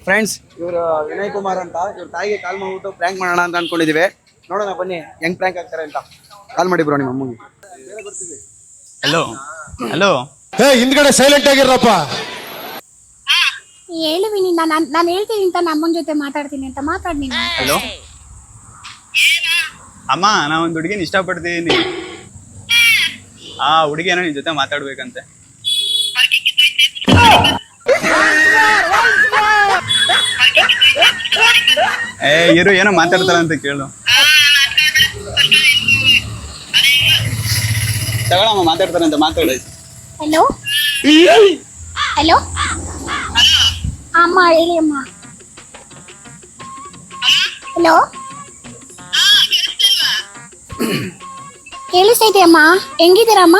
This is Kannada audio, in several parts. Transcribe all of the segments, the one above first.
ಫ್ರೆಂಡ್ಸ್, ಇವರು ವಿನಯ್ ಕುಮಾರ್ ಅಂತ. ಇವ್ರ ತಾಯಿಗೆ ಕಾಲ್ ಮಾಡ್ಬಿಟ್ಟು ಪ್ರ್ಯಾಂಕ್ ಮಾಡೋಣ ಅಂತ ಅನ್ಕೊಂಡಿದೀವಿ. ನೋಡೋಣ ಬನ್ನಿ ಹೆಂಗ್ ಪ್ರ್ಯಾಂಕ್ ಆಗ್ತಾರೆ ಅಂತ. ಕಾಲ್ ಮಾಡಿ ಬ್ರೋ ನಿಮ್ಮ ಅಮ್ಮಗೆ. ಹಲೋ ಹಲೋ, ಹಿಂದ್ಗಡೆ ಸೈಲೆಂಟ್ ಆಗಿರಪ್ಪ. ಹೇಳು ವಿನಿ, ನಾನು ಹೇಳ್ತೀನಿ ಅಂತ ನಮ್ಮನ ಜೊತೆ ಮಾತಾಡ್ತೀನಿ ಅಂತ ಮಾತಾಡ್ ನೀನು. ಹಲೋ ಅಮ್ಮ, ನಾ ಒಂದು ಹುಡುಗಿನ ಇಷ್ಟಪಡ್ತಿದ್ದೀನಿ. ಆ ಹುಡುಗಿನ ನಿನ್ ಜೊತೆ ಮಾತಾಡ್ಬೇಕಂತೆ. ಇರು, ಏನೋ ಮಾತಾಡ್ತಾರ ಅಂತ ಕೇಳು. ತಗೊಳಮ್ಮ, ಮಾತಾಡ್ತಾರಂತ ಮಾತಾಡ. ಹಲೋ ಹಲೋ ಅಮ್ಮ, ಹೇಳಿ ಅಮ್ಮ. ಹಲೋ, ಕೇಳಿಸ್ತೈತೆ ಅಮ್ಮ. ಹೆಂಗಿದ್ದೀರಮ್ಮ?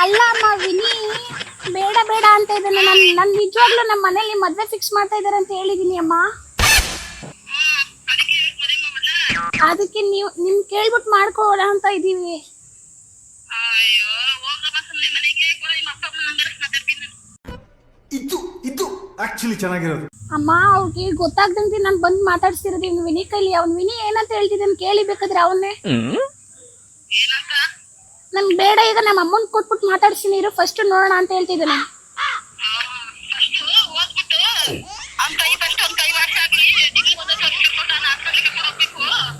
ಅಲ್ಲ ಅಮ್ಮ, ವಿನಿ ಬೇಡ ಬೇಡ ಅಂತ ಇದ್ದಾನೆ. ನನ್ ನಿಜವಾಗ್ಲೂ ನಮ್ಮ ಮನೇಲಿ ಮದ್ವೆ ಫಿಕ್ಸ್ ಮಾಡ್ತಾ ಇದಾರೆ ಅಂತ ಹೇಳಿದೀನಿ ಅಮ್ಮ. ಅದಕ್ಕೆ ನಿಮ್ ಕೇಳ್ಬಿಟ್ಟು ಮಾಡ್ಕೋಣ ಅಂತ ಇದೀವಿ. ಇದು ಆಕ್ಚುಲಿ ಚೆನ್ನಾಗಿರೋದು ಅಮ್ಮ. ಅವ್ರಿಗೆ ಗೊತ್ತಾಗ್ದಂತೆ ನಾನು ಬಂದು ಮಾತಾಡ್ಸಿರೋದು ಇವ್ನು ವಿನಿ ಕೈಲಿ. ಅವ್ನು ವಿನಿ ಏನಂತ ಹೇಳ್ತಿದ್ದಾನೆ ಕೇಳಿ ಬೇಕಾದ್ರೆ ಅವನ್ನೇ. ನನ್ ಬೇಡ, ಈಗ ನಮ್ಮ ಅಮ್ಮನ್ ಕೊಟ್ಬಿಟ್ಟು ಮಾತಾಡ್ಸಿನಿ ಇರು, ಫಸ್ಟ್ ನೋಡೋಣ ಅಂತ ಹೇಳ್ತಿದ್ದಾನೆ.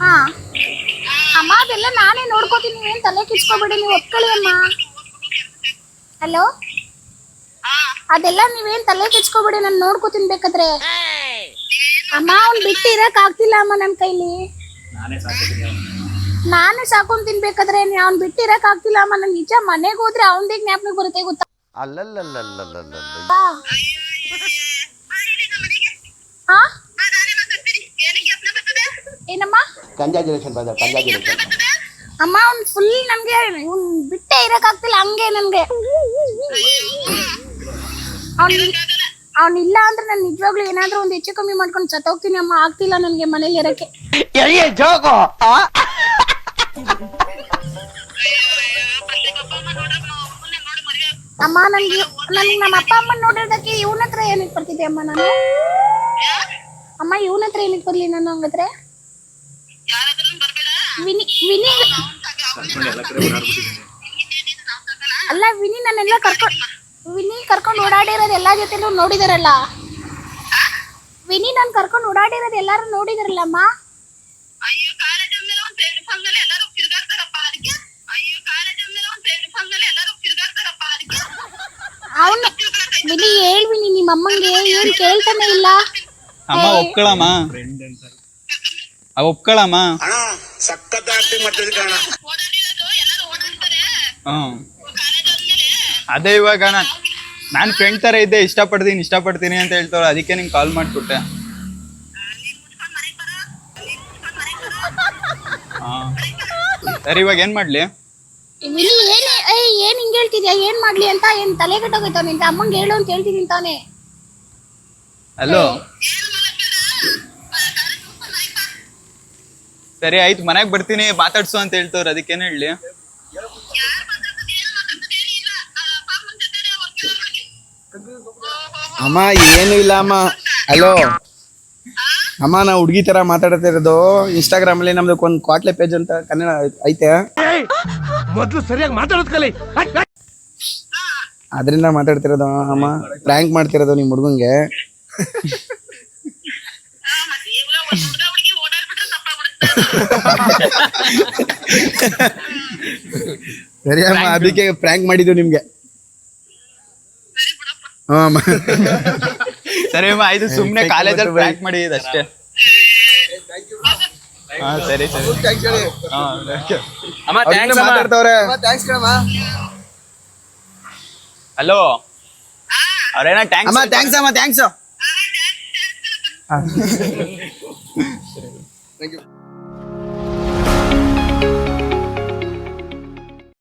ಹಾ ಅಮ್ಮ, ಅದೆಲ್ಲ ನಾನೇ ನೋಡ್ಕೋತೀನಿ, ಏನ್ ತಲೆ ಕಿಚ್ಕೋಬೇಡಿ, ನೀವು ಒಪ್ಕೊಳ್ಳಿ ಅಮ್ಮ. ಹಲೋ, ಅದೆಲ್ಲ ನೀವೇನ್ ತಲೆ ಕಿಚ್ಕೋಬೇಡಿ, ನಾನು ನೋಡ್ಕೋತೀನಿ ಬೇಕಾದ್ರೆ. ಅಮ್ಮ, ಅವ್ನ್ ಬಿಟ್ಟು ಇರಕ್ ಆಗ್ತಿಲ್ಲ ಅಮ್ಮ ನನ್ ಕೈಲಿ. ನಾನೇ ಸಾಕೊಂಡ್ ತಿನ್ಬೇಕಾದ್ರೆ ಅವ್ನ್ ಬಿಟ್ಟು ಇರಕ್ ಆಗ್ತಿಲ್ಲ ಅಮ್ಮ. ನನ್ ನಿಜ ಮನೆಗೆ ಹೋದ್ರೆ ಅವನ್ದೇ ಜ್ಞಾಪಕ ಬರುತ್ತೆ ಗೊತ್ತಾ. ಹಾ ಏನಮ್ಮ? ಅಮ್ಮ, ಅವ್ನ್ ಫುಲ್ ನನ್ಗೆ ಬಿಟ್ಟೆ ಇರಕ್ ಆಗ್ತಿಲ್ಲ ಹಂಗೆ ನನ್ಗೆ. ಅವ್ನಿಲ್ಲ ಅಂದ್ರೆ ನಾನು ನಿಜವಾಗ್ಲೂ ಏನಾದ್ರೂ ಒಂದು ಹೆಚ್ಚು ಕಮ್ಮಿ ಮಾಡ್ಕೊಂಡು ಸತ್ತೋಗ್ತೀನಿ ಅಮ್ಮ. ಆಗ್ತಿಲ್ಲ ನನ್ಗೆ ಮನೇಲಿ ಇರಕ್ಕೆ. ಅಮ್ಮ, ನನ್ಗೆ ನಮ್ಮ ಅಪ್ಪ ಅಮ್ಮನ ನೋಡಿರೋದಕ್ಕೆ ಇವನ ಹತ್ರ ಏನಕ್ಕೆ ಬರ್ತಿದ್ದೆ ಅಮ್ಮ ನಾನು? ಅಮ್ಮ, ಇವನ ಹತ್ರ ಏನಕ್ಕೆ ಬರ್ಲಿ ನಾನು ಹಂಗಾದ್ರೆ? ವಿನಿ ಅಲ್ಲ, ವಿನಿ ನನ್ನೆಲ್ಲ ಕರ್ಕೊಂಡು ಓಡಾಡಿರೋದು ಎಲ್ಲಾ ಜೊತೆಲೂ ನೋಡಿದಾರಲ್ಲ. ವಿನಿ ನಾನು ಕರ್ಕೊಂಡು ಓಡಾಡಿರೋದು ಎಲ್ಲಾರು ನೋಡಿದಾರಲ್ಲ ಅಮ್ಮ. ಅವನು ವಿನಿ ಹೇಳ್ವಿನಿ ನಿಮ್ಮ ಅಮ್ಮಂಗೆ ಏನ್ ಕೇಳ್ತಾನೆ ಇಲ್ಲ. ಅಮ್ಮ ಒಪ್ಕೊಳಮ್ಮ, ಒಪ್ಕೊಳಮ್ಮ. ಅದೇ ಇವಾಗ ನಾನ್ ಫ್ರೆಂಡ್ ತರ ಇದ್ದೆ, ಇಷ್ಟಪಡ್ತೀನಿ ಅಂತ ಹೇಳ್ತಾರ. ಅದಕ್ಕೆ ನಿಂಗೆ ಕಾಲ್ ಮಾಡ್ಬಿಟ್ಟೆ. ಸರಿ, ಇವಾಗ ಏನ್ ಮಾಡ್ಲಿ? ಏನ್ ಹಿಂಗ್ ಹೇಳ್ತಿದ್ಯಾ? ಏನ್ ಮಾಡ್ಲಿ ಅಂತ ಏನ್ ತಲೆ ಕೆಟ್ಟೋಗೈತ ನಿಂತ? ಅಮ್ಮಂಗೆ ಹೇಳು ಅಂತ ಹೇಳ್ತಿದ್ದೀನಿ ತಾನೆ. ಹಲೋ, ಸರಿ ಆಯ್ತು, ಮನೆಗ್ ಬರ್ತೀನಿ, ಮಾತಾಡ್ಸು ಅಂತ ಹೇಳ್ತವ್ರ. ಅದಕ್ಕೇನ್ ಹೇಳಿ? ಅಮ್ಮ, ಏನು ಇಲ್ಲ ಅಮ್ಮ. ಹಲೋ ಅಮ್ಮ, ನಾ ಹುಡುಗಿ ತರ ಮಾತಾಡ್ತಿರೋದು. ಇನ್ಸ್ಟಾಗ್ರಾಮ್ ಅಲ್ಲಿ ನಮ್ದು ಒಂದು ಕ್ವಾಟ್ಲೆ ಪೇಜ್ ಅಂತ ಕನ್ನಡ ಐತೆ, ಮೊದ್ಲು ಸರಿಯಾಗಿ ಮಾತಾಡೋದ್ ಕಲಿ. ಅದರಿಂದ ಮಾತಾಡ್ತಿರೋದು ಅಮ್ಮ. ಪ್ರ್ಯಾಂಕ್ ಮಾಡ್ತಿರೋದು ನಿಮ್ ಹುಡುಗಂಗೆ. ಸರಿ ಅಮ್ಮ, ಅದಕ್ಕೆ ಪ್ರ್ಯಾಂಕ್ ಮಾಡಿದ್ದು ನಿಮ್ಗೆ. ಸರಿ ಅಮ್ಮ, ಆಯ್ತು, ಸುಮ್ನೆ ಕಾಲೇಜಲ್ಲಿ ಪ್ರ್ಯಾಂಕ್ ಮಾಡಿದ ಅಷ್ಟೇ. ಹಾ ಸರಿ ಹಲೋ, ಅವ್ರೇನ ಥ್ಯಾಂಕ್ಸ್ ಅಮ್ಮ. ಥ್ಯಾಂಕ್ಸ್.